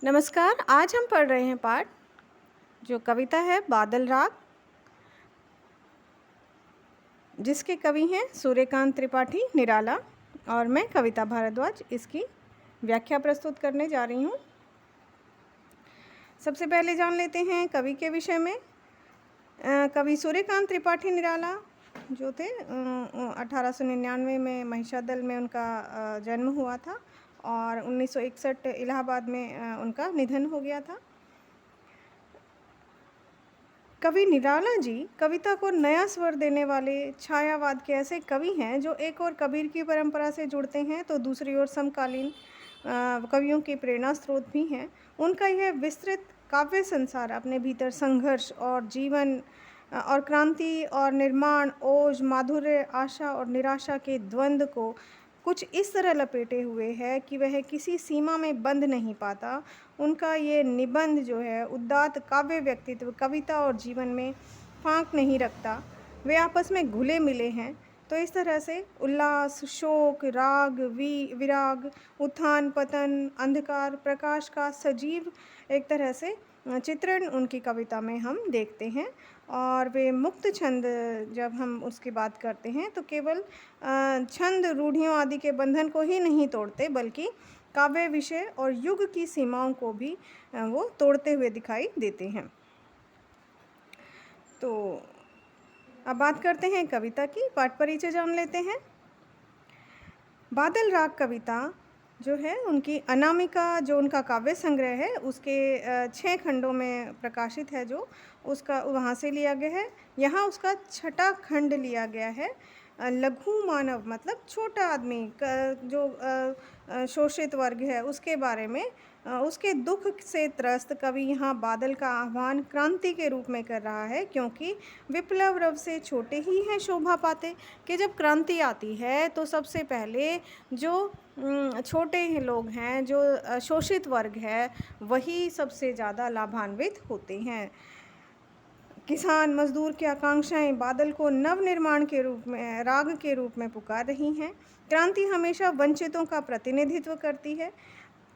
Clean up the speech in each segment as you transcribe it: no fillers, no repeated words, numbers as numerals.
नमस्कार। आज हम पढ़ रहे हैं पाठ जो कविता है बादल राग, जिसके कवि हैं सूर्यकांत त्रिपाठी निराला और मैं कविता भारद्वाज इसकी व्याख्या प्रस्तुत करने जा रही हूँ। सबसे पहले जान लेते हैं कवि के विषय में। कवि सूर्यकांत त्रिपाठी निराला जो थे 1899 में महिषादल में उनका जन्म हुआ था और 1961 इलाहाबाद में उनका निधन हो गया था। कवि निराला जी कविता को नया स्वर देने वाले छायावाद के ऐसे कवि हैं जो एक और कबीर की परंपरा से जुड़ते हैं तो दूसरी ओर समकालीन कवियों के प्रेरणा स्रोत भी हैं। उनका यह विस्तृत काव्य संसार अपने भीतर संघर्ष और जीवन और क्रांति और निर्माण, ओज, माधुर्य, आशा और निराशा के द्वंद्व को कुछ इस तरह लपेटे हुए है कि वह किसी सीमा में बंध नहीं पाता। उनका ये निबंध जो है उदात्त काव्य व्यक्तित्व कविता और जीवन में फांक नहीं रखता, वे आपस में घुले मिले हैं। तो इस तरह से उल्लास, शोक, राग, विराग, उत्थान पतन, अंधकार प्रकाश का सजीव एक तरह से चित्रण उनकी कविता में हम देखते हैं। और वे मुक्त छंद जब हम उसकी बात करते हैं तो केवल छंद रूढ़ियों आदि के बंधन को ही नहीं तोड़ते बल्कि काव्य विषय और युग की सीमाओं को भी वो तोड़ते हुए दिखाई देते हैं। तो अब बात करते हैं कविता की, पाठ परिचय जान लेते हैं। बादल राग कविता जो है उनकी अनामिका जो उनका काव्य संग्रह है उसके 6 खंडों में प्रकाशित है, जो उसका वहाँ से लिया गया है। यहाँ उसका 6ठा खंड लिया गया है। लघु मानव मतलब छोटा आदमी जो शोषित वर्ग है उसके बारे में, उसके दुख से त्रस्त कवि यहाँ बादल का आह्वान क्रांति के रूप में कर रहा है, क्योंकि विप्लव रव से छोटे ही हैं शोभा पाते कि जब क्रांति आती है तो सबसे पहले जो छोटे लोग हैं, जो शोषित वर्ग है, वही सबसे ज़्यादा लाभान्वित होते हैं। किसान मजदूर की आकांक्षाएं बादल को नवनिर्माण के रूप में, राग के रूप में पुकार रही हैं। क्रांति हमेशा वंचितों का प्रतिनिधित्व करती है।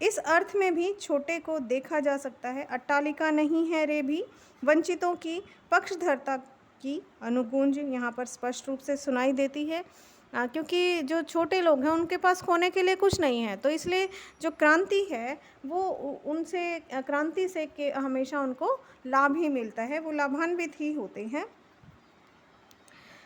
इस अर्थ में भी छोटे को देखा जा सकता है। अट्टालिका नहीं है रे भी वंचितों की पक्षधरता की अनुगूंज यहाँ पर स्पष्ट रूप से सुनाई देती है, क्योंकि जो छोटे लोग हैं उनके पास खोने के लिए कुछ नहीं है, तो इसलिए जो क्रांति है वो उनसे क्रांति से के हमेशा उनको लाभ ही मिलता है, वो लाभान्वित ही होते हैं।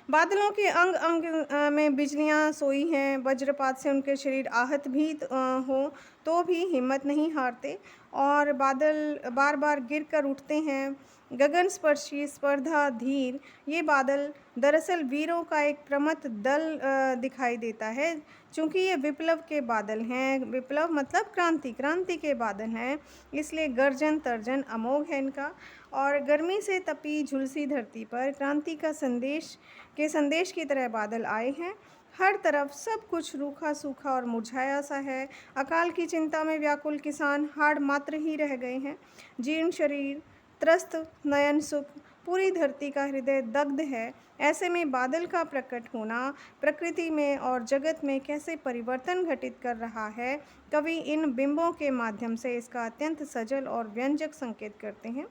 बादलों के अंग अंग में बिजलियां सोई हैं, वज्रपात से उनके शरीर आहत भी हो तो भी हिम्मत नहीं हारते और बादल बार बार गिर कर उठते हैं। गगन स्पर्शी स्पर्धा धीर, ये बादल दरअसल वीरों का एक प्रमथ दल दिखाई देता है। चूँकि ये विप्लव के बादल हैं, विप्लव मतलब क्रांति, क्रांति के बादल हैं, इसलिए गर्जन तर्जन अमोघ है इनका। और गर्मी से तपी झुलसी धरती पर क्रांति का संदेश की तरह बादल आए हैं। हर तरफ सब कुछ रूखा सूखा और मुरझाया सा है। अकाल की चिंता में व्याकुल किसान हाड़ मात्र ही रह गए हैं। जीर्ण शरीर, त्रस्त नयन सुख, पूरी धरती का हृदय दग्ध है। ऐसे में बादल का प्रकट होना प्रकृति में और जगत में कैसे परिवर्तन घटित कर रहा है, कवि इन बिंबों के माध्यम से इसका अत्यंत सजल और व्यंजक संकेत करते हैं।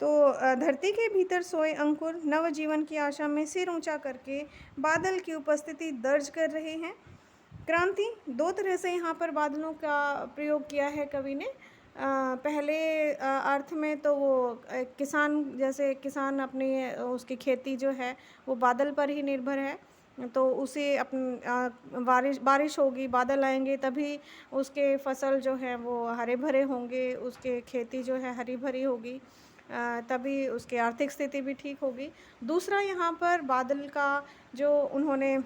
तो धरती के भीतर सोए अंकुर नवजीवन की आशा में सिर ऊंचा करके बादल की उपस्थिति दर्ज कर रहे हैं। क्रांति दो तरह से यहाँ पर बादलों का प्रयोग किया है कवि ने। पहले अर्थ में तो वो किसान, जैसे किसान अपनी उसकी खेती जो है वो बादल पर ही निर्भर है, तो उसे बारिश होगी, बादल आएंगे तभी उसके फसल जो है वो हरे भरे होंगे, उसके खेती जो है हरी भरी होगी, तभी उसकी आर्थिक स्थिति भी ठीक होगी। दूसरा यहाँ पर बादल का जो उन्होंने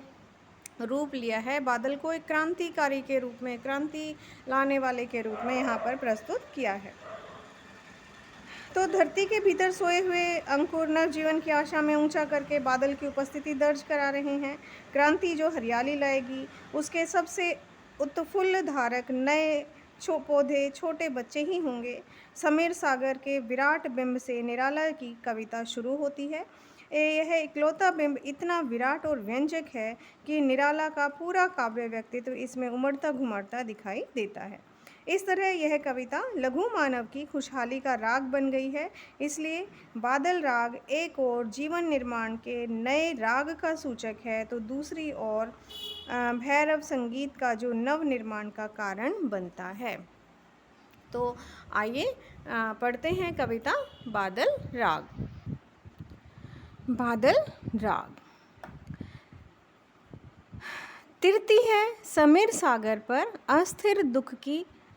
रूप लिया है, बादल को एक क्रांतिकारी के रूप में, क्रांति लाने वाले के रूप में यहाँ पर प्रस्तुत किया है। तो धरती के भीतर सोए हुए अंकुर नवजीवन की आशा में ऊंचा करके बादल की उपस्थिति दर्ज करा रहे हैं। क्रांति जो हरियाली लाएगी, उसके सबसे उत्फुल्ल धारक नए पौधे छोटे बच्चे ही होंगे। समीर सागर के विराट बिंब से निराला की कविता शुरू होती है। यह इकलौता बिंब इतना विराट और व्यंजक है कि निराला का पूरा काव्य व्यक्तित्व इसमें उमड़ता घुमड़ता दिखाई देता है। इस तरह यह कविता लघु मानव की खुशहाली का राग बन गई है। इसलिए बादल राग एक ओर जीवन निर्माण के नए राग का सूचक है, तो दूसरी ओर भैरव संगीत का जो नव निर्माण का कारण बनता है। तो आइए पढ़ते हैं कविता बादल राग। बादल राग। तिरती है समीर सागर पर, अस्थिर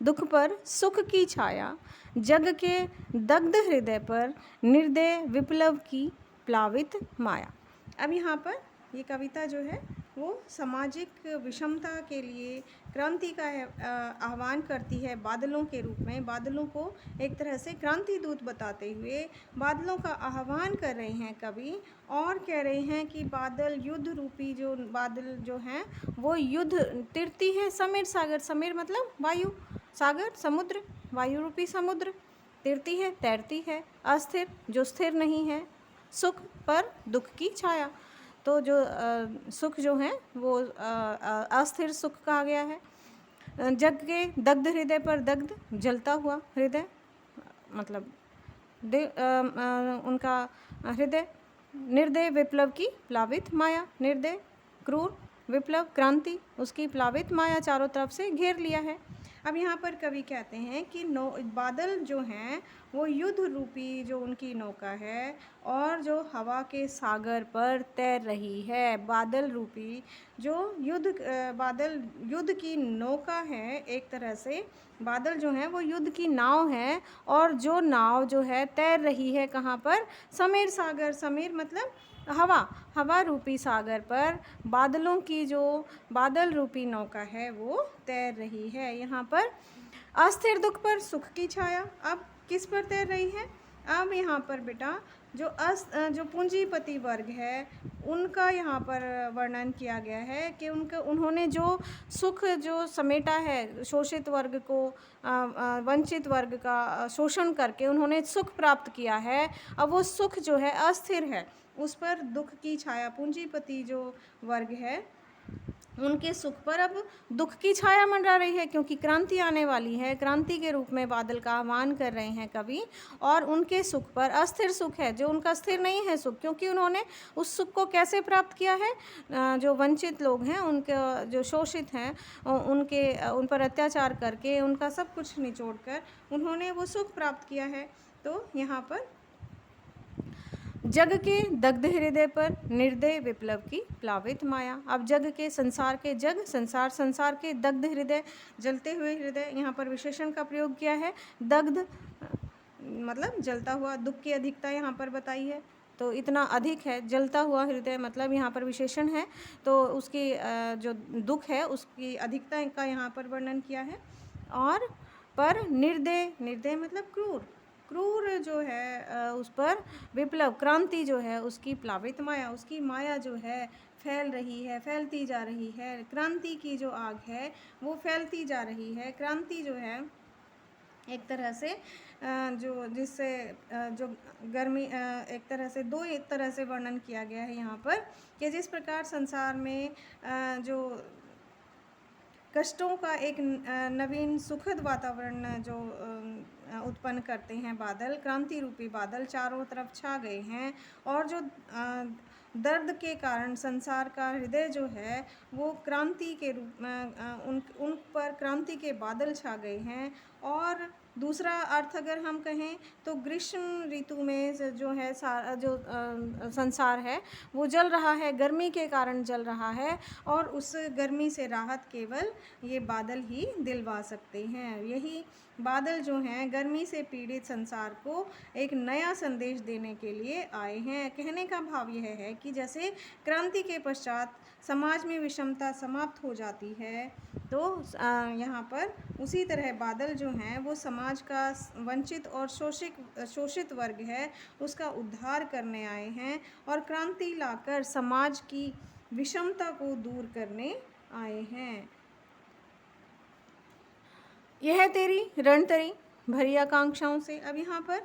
दुख पर सुख की छाया, जग के दग्ध हृदय पर निर्दय विप्लव की प्लावित माया। अब यहाँ पर ये कविता जो है वो सामाजिक विषमता के लिए क्रांति का आह्वान करती है बादलों के रूप में। बादलों को एक तरह से क्रांति दूत बताते हुए बादलों का आह्वान कर रहे हैं कवि, और कह रहे हैं कि बादल युद्ध रूपी जो बादल जो हैं वो युद्ध, तिरती है समीर सागर, समीर मतलब वायु, सागर समुद्र, वायु रूपी समुद्र, तिरती है तैरती है, अस्थिर जो स्थिर नहीं है, सुख पर दुख की छाया, तो जो सुख जो है वो अस्थिर सुख कहा गया है। जग के दग्ध हृदय पर, दग्ध जलता हुआ हृदय मतलब उनका हृदय, निर्दय विप्लव की प्लावित माया, निर्दय क्रूर विप्लव क्रांति उसकी प्लावित माया चारों तरफ से घेर लिया है। अब यहाँ पर कवि कहते हैं कि बादल जो हैं वो युद्ध रूपी जो उनकी नौका है और जो हवा के सागर पर तैर रही है। बादल रूपी जो बादल युद्ध की नौका है, एक तरह से बादल जो हैं वो युद्ध की नाव है, और जो नाव जो है तैर रही है कहाँ पर, समीर सागर, समीर मतलब हवा रूपी सागर पर बादलों की जो बादल रूपी नौका है वो तैर रही है। यहाँ पर अस्थिर दुख पर सुख की छाया, अब किस पर तैर रही है? अब यहाँ पर बेटा जो पूंजीपति वर्ग है उनका यहाँ पर वर्णन किया गया है कि उन्होंने जो सुख जो समेटा है, शोषित वर्ग को वंचित वर्ग का शोषण करके उन्होंने सुख प्राप्त किया है। अब वो सुख जो है अस्थिर है, उस पर दुख की छाया, पूंजीपति जो वर्ग है उनके सुख पर अब दुख की छाया मंडरा रही है, क्योंकि क्रांति आने वाली है। क्रांति के रूप में बादल का आह्वान कर रहे हैं कवि, और उनके सुख पर अस्थिर सुख है, जो उनका स्थिर नहीं है सुख, क्योंकि उन्होंने उस सुख को कैसे प्राप्त किया है, जो वंचित लोग हैं, उनके जो शोषित हैं, उन पर अत्याचार करके उनका सब कुछ निचोड़ कर उन्होंने वो सुख प्राप्त किया है। तो यहाँ पर जग के दग्ध हृदय पर निर्दय विप्लव की प्लावित माया। अब जग के संसार के जग, संसार के दग्ध हृदय, जलते हुए हृदय, यहाँ पर विशेषण का प्रयोग किया है। दग्ध मतलब जलता हुआ, दुख की अधिकता यहाँ पर बताई है, तो इतना अधिक है, जलता हुआ हृदय मतलब यहाँ पर विशेषण है, तो उसकी जो दुख है उसकी अधिकता का यहाँ पर वर्णन किया है। और पर निर्दय, निर्दय मतलब क्रूर जो है उस पर विप्लव क्रांति जो है उसकी प्लावित माया, उसकी माया जो है फैल रही है, फैलती जा रही है। क्रांति की जो आग है वो फैलती जा रही है। क्रांति जो है एक तरह से जो जिससे जो गर्मी, एक तरह से एक तरह से वर्णन किया गया है यहाँ पर, कि जिस प्रकार संसार में जो कष्टों का एक नवीन सुखद वातावरण जो उत्पन्न करते हैं बादल, क्रांति रूपी बादल चारों तरफ छा गए हैं, और जो दर्द के कारण संसार का हृदय जो है वो क्रांति के रूप में उन पर क्रांति के बादल छा गए हैं। और दूसरा अर्थ अगर हम कहें तो ग्रीष्म ऋतु में जो है जो संसार है वो जल रहा है, गर्मी के कारण जल रहा है, और उस गर्मी से राहत केवल ये बादल ही दिलवा सकते हैं। यही बादल जो हैं गर्मी से पीड़ित संसार को एक नया संदेश देने के लिए आए हैं। कहने का भाव यह है कि जैसे क्रांति के पश्चात समाज में विषमता समाप्त हो जाती है, तो यहाँ पर उसी तरह बादल जो हैं वो समाज का वंचित और शोषित वर्ग है उसका उद्धार करने आए हैं, और क्रांति लाकर समाज की विषमता को दूर करने आए हैं। यह तेरी रणतरी भरी आकांक्षाओं से। अब यहाँ पर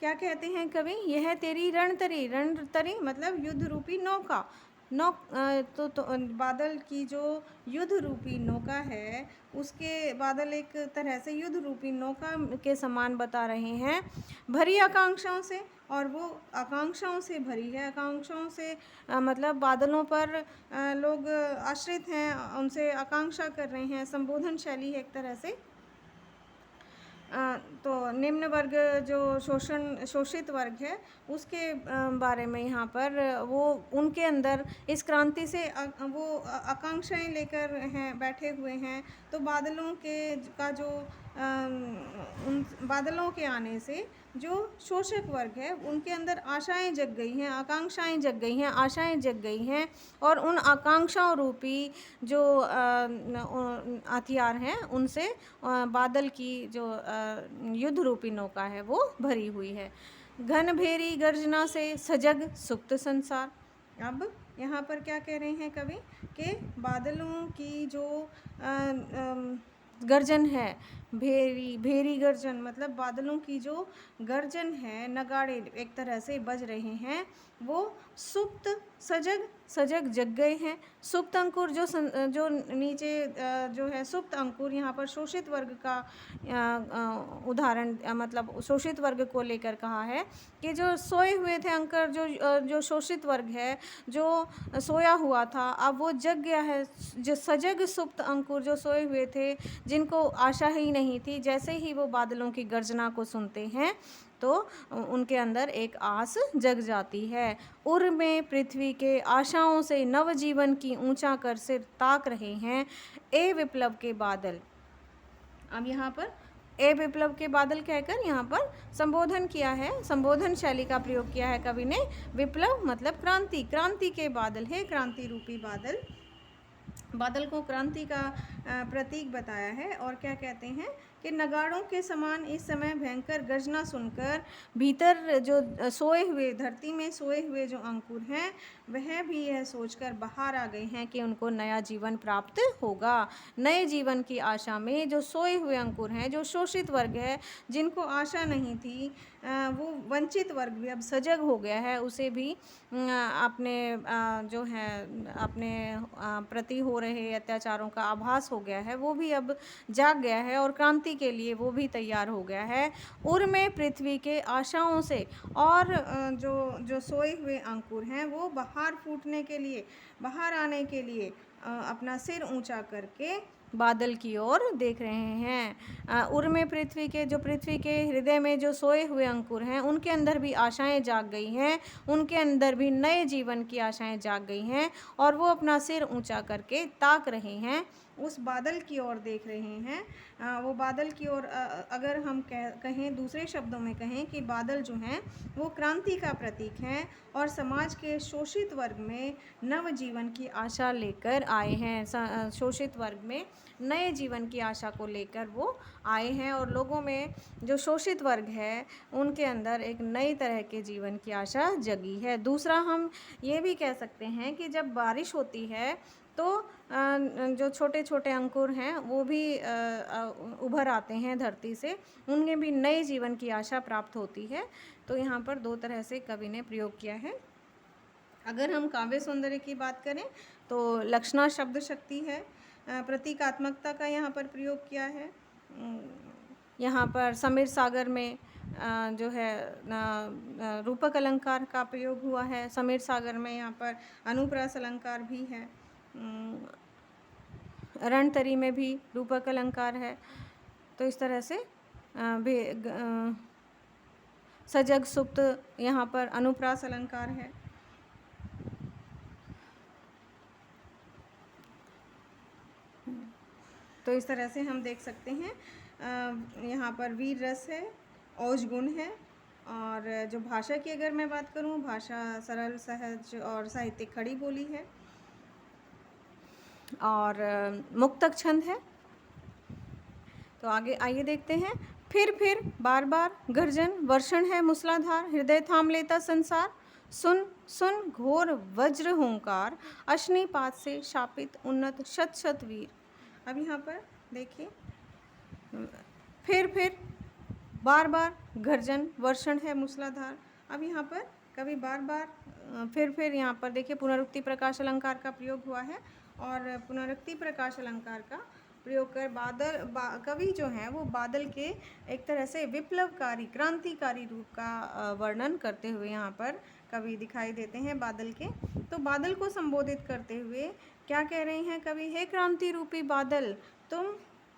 क्या कहते हैं कवि, यह तेरी रणतरी, रणतरी मतलब युद्ध रूपी नौका, तो बादल की जो युद्ध रूपी नौका है, उसके बादल एक तरह से युद्ध रूपी नौका के समान बता रहे हैं, भरी आकांक्षाओं से। और वो आकांक्षाओं से भरी है। आकांक्षाओं से मतलब बादलों पर लोग आश्रित हैं, उनसे आकांक्षा कर रहे हैं। संबोधन शैली है एक तरह से। तो निम्न वर्ग जो शोषित वर्ग है, उसके बारे में यहाँ पर वो उनके अंदर इस क्रांति से वो आकांक्षाएं लेकर हैं, बैठे हुए हैं। तो बादलों का जो उन बादलों के आने से जो शोषक वर्ग है, उनके अंदर आशाएं जग गई हैं, आकांक्षाएं जग गई हैं, आशाएं जग गई हैं। और उन आकांक्षाओं रूपी जो हथियार हैं, उनसे बादल की जो युद्ध रूपी नौका है वो भरी हुई है। घन भेरी गर्जना से सजग सुप्त संसार। अब यहाँ पर क्या कह रहे हैं कवि कि बादलों की जो गर्जन है, भेरी गर्जन मतलब बादलों की जो गर्जन है, नगाड़े एक तरह से बज रहे हैं, वो सुप्त सजग जग गए हैं। सुप्त अंकुर जो नीचे जो है सुप्त अंकुर, यहाँ पर शोषित वर्ग का उदाहरण मतलब शोषित वर्ग को लेकर कहा है कि जो सोए हुए थे अंकुर, जो शोषित वर्ग है, जो सोया हुआ था, अब वो जग गया है। जो सजग सुप्त अंकुर जो सोए हुए थे, जिनको आशा ही नहीं थी, जैसे ही वो बादलों की गर्जना को सुनते हैं तो उनके अंदर एक आस जग जाती है। उर में पृथ्वी के आशाओं से नवजीवन की ऊंचा कर सिर ताक रहे हैं ए विप्लव के बादल। अब यहाँ पर ए विप्लव के बादल कहकर यहाँ पर संबोधन किया है, संबोधन शैली का प्रयोग किया है कवि ने। विप्लव मतलब क्रांति, क्रांति के बादल है, क्रांति रूपी बादल। बादल को क्रांति का प्रतीक बताया है। और क्या कहते हैं कि नगाड़ों के समान इस समय भयंकर गर्जना सुनकर भीतर जो सोए हुए, धरती में सोए हुए जो अंकुर हैं, वह भी यह सोचकर बाहर आ गए हैं कि उनको नया जीवन प्राप्त होगा। नए जीवन की आशा में जो सोए हुए अंकुर हैं, जो शोषित वर्ग है, जिनको आशा नहीं थी, वो वंचित वर्ग भी अब सजग हो गया है। उसे भी अपने जो है अपने प्रति हो रहे अत्याचारों का आभास हो गया है, वो भी अब जाग गया है और क्रांति के लिए वो भी तैयार हो गया है। उर में पृथ्वी के आशाओं से, और जो सोए हुए अंकुर हैं वो बाहर फूटने के लिए, बाहर आने के लिए अपना सिर ऊंचा करके बादल की ओर देख रहे हैं। उर में पृथ्वी के हृदय में जो सोए हुए अंकुर हैं, उनके अंदर भी आशाएं जाग गई हैं, उनके अंदर भी नए जीवन की आशाएं जाग गई हैं, और वो अपना सिर ऊंचा करके ताक रहे हैं, उस बादल की ओर देख रहे हैं। वो बादल की ओर अगर हम कहें, दूसरे शब्दों में कहें कि बादल जो हैं वो क्रांति का प्रतीक हैं, और समाज के शोषित वर्ग में नव जीवन की आशा लेकर आए हैं। शोषित वर्ग में नए जीवन की आशा को लेकर वो आए हैं, और लोगों में जो शोषित वर्ग है उनके अंदर एक नई तरह के जीवन की आशा जगी है। दूसरा हम ये भी कह सकते हैं कि जब बारिश होती है तो जो छोटे छोटे अंकुर हैं वो भी उभर आते हैं धरती से, उनमें भी नए जीवन की आशा प्राप्त होती है। तो यहाँ पर दो तरह से कवि ने प्रयोग किया है। अगर हम काव्य सौंदर्य की बात करें तो लक्षणा शब्द शक्ति है, प्रतीकात्मकता का यहाँ पर प्रयोग किया है। यहाँ पर समीर सागर में जो है रूपक अलंकार का प्रयोग हुआ है। समीर सागर में यहाँ पर अनुप्रास अलंकार भी है। रणतरी में भी रूपक अलंकार है। तो इस तरह से सजग सुप्त यहाँ पर अनुप्रास अलंकार है। तो इस तरह से हम देख सकते हैं यहाँ पर वीर रस है, औज गुण है, और जो भाषा की अगर मैं बात करूँ, भाषा सरल, सहज और साहित्यिक खड़ी बोली है, और मुक्तक छंद है। तो आगे आइए देखते हैं। फिर बार बार गर्जन वर्षण है मूसलाधार, हृदय थाम लेता संसार, सुन सुन घोर वज्र हुंकार, अश्निपात से शापित उन्नत शत शत वीर। अब यहाँ पर देखिए, फिर बार बार गर्जन वर्षण है मूसलाधार। अब यहाँ पर कभी बार बार फिर यहाँ पर देखिए पुनरुक्ति प्रकाश अलंकार का प्रयोग हुआ है, और पुनरुक्ति प्रकाश अलंकार का प्रयोग कर कवि जो हैं वो बादल के एक तरह से विप्लवकारी क्रांतिकारी रूप का वर्णन करते हुए यहाँ पर कवि दिखाई देते हैं बादल के। तो बादल को संबोधित करते हुए क्या कह रहे हैं कवि? हे क्रांति रूपी बादल, तुम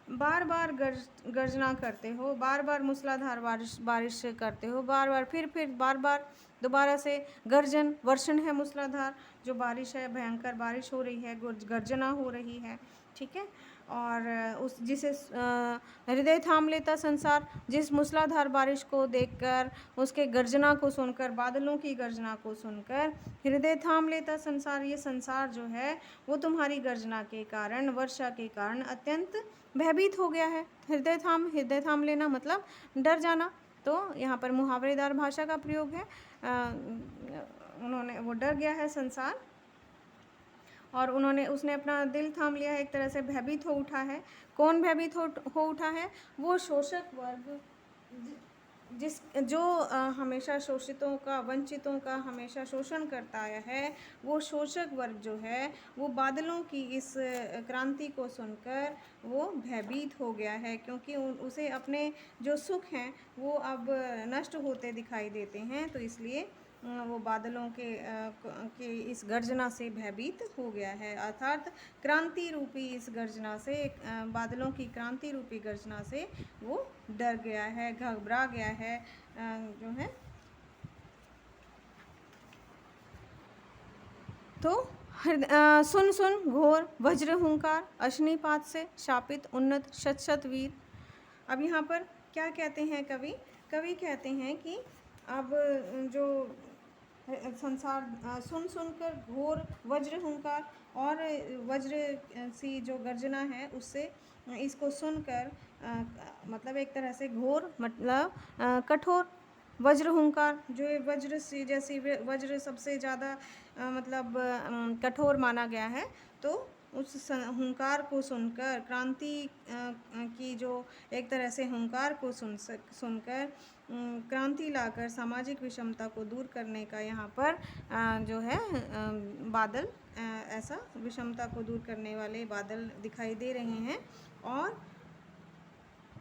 बार बार गर्जना करते हो, बार बार मूसलाधार बारिश करते हो, बार बार फिर बार बार दोबारा से गर्जन वर्षण है, मूसलाधार जो बारिश है, भयंकर बारिश हो रही है, गर्जना हो रही है, ठीक है। और उस जिसे हृदय थाम लेता संसार, जिस मूसलाधार बारिश को देखकर, उसके गर्जना को सुनकर, बादलों की गर्जना को सुनकर हृदय थाम लेता संसार, ये संसार जो है वो तुम्हारी गर्जना के कारण, वर्षा के कारण अत्यंत भयभीत हो गया है। हृदय थाम लेना मतलब डर जाना। तो यहाँ पर मुहावरेदार भाषा का प्रयोग है। वो डर गया है संसार, और उसने अपना दिल थाम लिया है, एक तरह से भयभीत हो उठा है। कौन भयभीत हो उठा है? वो शोषक वर्ग, जो हमेशा शोषितों का, वंचितों का हमेशा शोषण करता आया है, वो शोषक वर्ग जो है वो बादलों की इस क्रांति को सुनकर वो भयभीत हो गया है, क्योंकि उसे अपने जो सुख हैं वो अब नष्ट होते दिखाई देते हैं। तो इसलिए वो बादलों के इस गर्जना से भयभीत हो गया है, अर्थात क्रांति रूपी इस गर्जना से, बादलों की क्रांति रूपी गर्जना से वो डर गया है, घबरा गया है, जो है। तो सुन सुन घोर वज्र हुंकार, अश्निपात से शापित उन्नत शत वीर। अब यहाँ पर क्या कहते हैं कवि? कवि कहते हैं कि अब जो संसार सुन कर घोर वज्र हुंकार, और वज्र सी जो गर्जना है उससे इसको सुनकर मतलब एक तरह से घोर मतलब कठोर, वज्र हुंकार, जो ये वज्र सी जैसी, वज्र सबसे ज़्यादा मतलब कठोर माना गया है। तो उस हुंकार को सुनकर, क्रांति की जो एक तरह से हुंकार को सुनकर क्रांति लाकर सामाजिक विषमता को दूर करने का यहाँ पर जो है बादल, ऐसा विषमता को दूर करने वाले बादल दिखाई दे रहे हैं।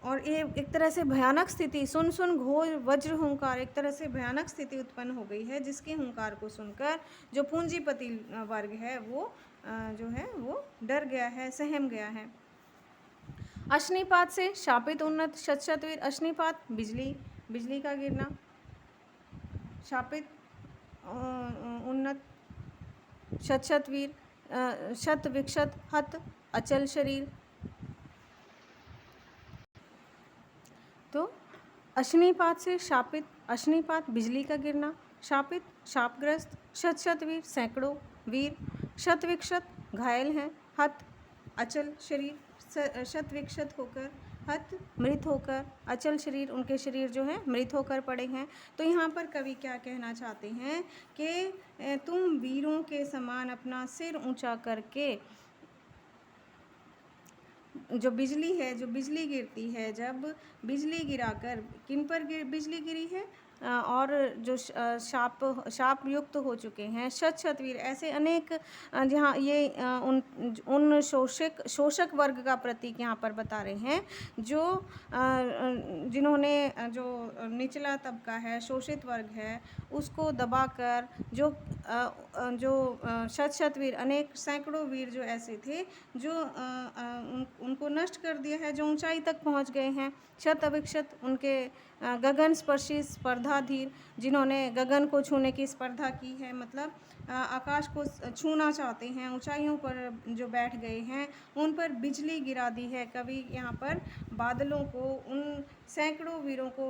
और ये एक तरह से भयानक स्थिति, सुन सुन घोर वज्र हुंकार, एक तरह से भयानक स्थिति उत्पन्न हो गई है, जिसके हुंकार को सुनकर जो पूंजीपति वर्ग है वो जो है वो डर गया है, सहम गया है। अश्निपात से शापित उन्नत शत वीर, अश्निपात बिजली का गिरना, शापित उन्नत शत वीर, शत विक्षत हत अचल शरीर। तो अश्निपात से शापित, अश्निपात बिजली का गिरना, शापित शापग्रस्त, शत वीर सैकड़ों वीर, शत विक्षत घायल हैं, हत अचल शरीर, शत विक्षत होकर, हत मृत होकर, अचल शरीर, उनके शरीर जो हैं मृत होकर पड़े हैं। तो यहाँ पर कवि क्या कहना चाहते हैं कि तुम वीरों के समान अपना सिर ऊंचा करके, जो बिजली है, जो बिजली गिरती है, जब बिजली गिराकर किन पर बिजली गिरी है, और जो शाप युक्त हो चुके हैं, शत वीर, ऐसे अनेक, जहाँ ये उन शोषक वर्ग का प्रतीक यहाँ पर बता रहे हैं, जो जिन्होंने, जो निचला तबका है, शोषित वर्ग है, उसको दबाकर जो शत वीर, अनेक सैकड़ों वीर जो ऐसे थे जो उनको नष्ट कर दिया है, जो ऊंचाई तक पहुंच गए हैं। शत अविक्षत, उनके गगन स्पर्शी स्पर्धाधीर, जिन्होंने गगन को छूने की स्पर्धा की है, मतलब आकाश को छूना चाहते हैं, ऊंचाइयों पर जो बैठ गए हैं, उन पर बिजली गिरा दी है। कवि यहाँ पर बादलों को, उन सैकड़ों वीरों को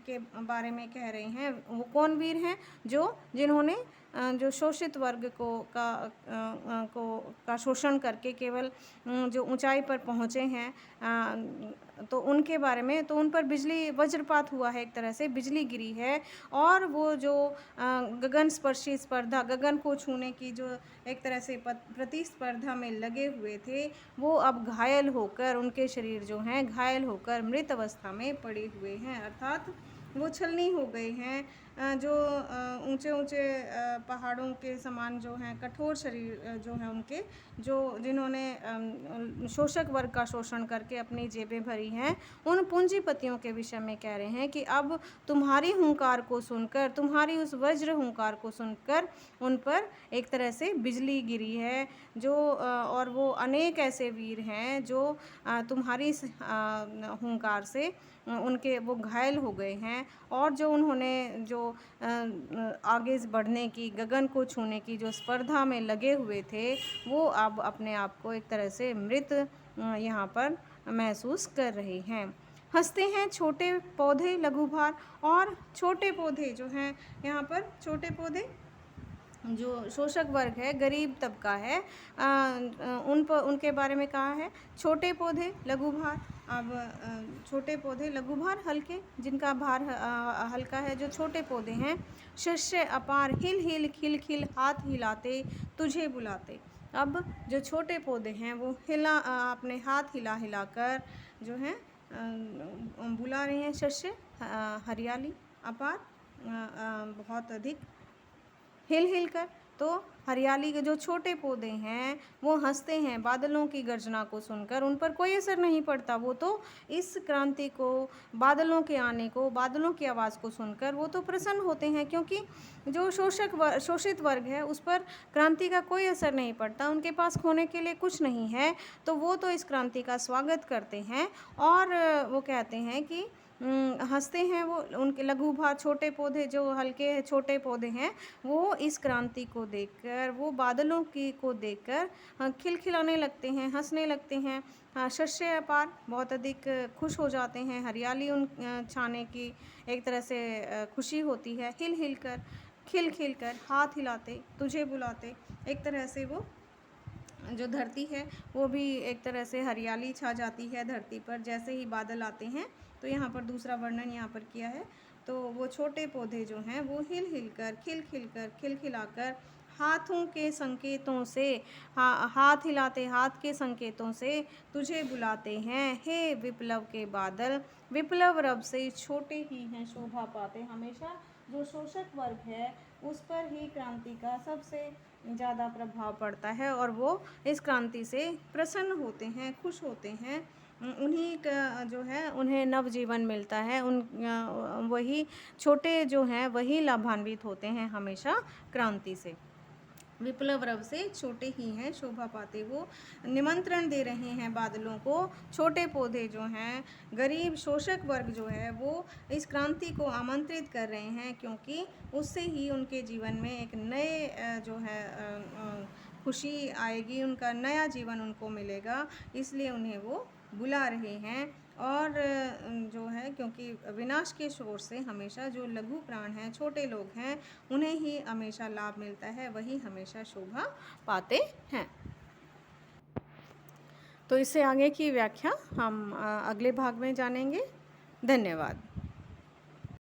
के बारे में कह रहे हैं। वो कौन वीर हैं? जिन्होंने जो शोषित वर्ग का शोषण करके केवल जो ऊंचाई पर पहुँचे हैं, तो उनके बारे में, तो उन पर बिजली वज्रपात हुआ है, एक तरह से बिजली गिरी है। और वो जो गगन स्पर्शी स्पर्धा, गगन को छूने की जो एक तरह से प्रतिस्पर्धा में लगे हुए थे, वो अब घायल होकर, उनके शरीर जो हैं घायल होकर मृत अवस्था में पड़े हुए हैं। अर्थात वो छलनी हो गए हैं। जो ऊंचे ऊंचे पहाड़ों के समान जो हैं कठोर शरीर जो हैं उनके, जो जिन्होंने शोषक वर्ग का शोषण करके अपनी जेबें भरी हैं, उन पूंजीपतियों के विषय में कह रहे हैं कि अब तुम्हारी हुंकार को सुनकर, तुम्हारी उस वज्र हुंकार को सुनकर उन पर एक तरह से बिजली गिरी है। जो और वो अनेक ऐसे वीर हैं जो तुम्हारी इस हुंकार से उनके वो घायल हो गए हैं, और जो उन्होंने जो आगे बढ़ने की, गगन को छूने की जो स्पर्धा में लगे हुए थे, वो अब अपने आप को एक तरह से मृत यहाँ पर महसूस कर रहे हैं। हंसते हैं छोटे पौधे लघुभार, और छोटे पौधे जो हैं यहाँ पर, छोटे पौधे जो शोषक वर्ग है, गरीब तबका है, उन पर उनके बारे में कहा है छोटे पौधे लघुभार। अब छोटे पौधे लघुभार, हल्के, जिनका भार हल्का है, जो छोटे पौधे हैं, शस्य अपार हिल हिल खिल खिल हाथ हिलाते तुझे बुलाते। अब जो छोटे पौधे हैं वो अपने हाथ हिला हिला कर जो है बुला रहे हैं। शस्य हरियाली, अपार बहुत अधिक, हिल हिल कर, तो हरियाली के जो छोटे पौधे हैं वो हंसते हैं बादलों की गर्जना को सुनकर। उन पर कोई असर नहीं पड़ता, वो तो इस क्रांति को, बादलों के आने को, बादलों की आवाज़ को सुनकर वो तो प्रसन्न होते हैं, क्योंकि जो शोषित वर्ग है उस पर क्रांति का कोई असर नहीं पड़ता, उनके पास खोने के लिए कुछ नहीं है, तो वो तो इस क्रांति का स्वागत करते हैं। और वो कहते हैं कि हंसते हैं वो, उनके लघुभार छोटे पौधे, जो हल्के छोटे पौधे हैं, वो इस क्रांति को देखकर, वो बादलों की को देखकर खिलखिलाने लगते हैं, हंसने लगते हैं। शस्य अपार, बहुत अधिक खुश हो जाते हैं। हरियाली उन छाने की एक तरह से खुशी होती है। हिल हिल कर, खिल खिल कर, हाथ हिलाते तुझे बुलाते, एक तरह से वो जो धरती है वो भी एक तरह से हरियाली छा जाती है धरती पर जैसे ही बादल आते हैं। तो यहाँ पर दूसरा वर्णन यहाँ पर किया है। तो वो छोटे पौधे जो हैं वो हिल हिल कर, खिल खिल कर, खिलखिलाकर हाथों के संकेतों से, हाथ हिलाते हाथ के संकेतों से तुझे बुलाते हैं। हे विप्लव के बादल, विप्लव रब से छोटे ही हैं शोभा पाते। हमेशा जो शोषक वर्ग है उस पर ही क्रांति का सबसे ज़्यादा प्रभाव पड़ता है, और वो इस क्रांति से प्रसन्न होते हैं, खुश होते हैं। उन्हीं का जो है उन्हें नवजीवन मिलता है। वही छोटे जो हैं वही लाभान्वित होते हैं हमेशा क्रांति से। विप्लव रव से छोटे ही हैं शोभा पाते। वो निमंत्रण दे रहे हैं बादलों को, छोटे पौधे जो हैं, गरीब शोषक वर्ग जो है, वो इस क्रांति को आमंत्रित कर रहे हैं, क्योंकि उससे ही उनके जीवन में एक नए जो है खुशी आएगी, उनका नया जीवन उनको मिलेगा, इसलिए उन्हें वो बुला रहे हैं। और जो है, क्योंकि विनाश के शोर से हमेशा जो लघु प्राण हैं, छोटे लोग हैं, उन्हें ही हमेशा लाभ मिलता है, वही हमेशा शोभा पाते हैं। तो इससे आगे की व्याख्या हम अगले भाग में जानेंगे। धन्यवाद।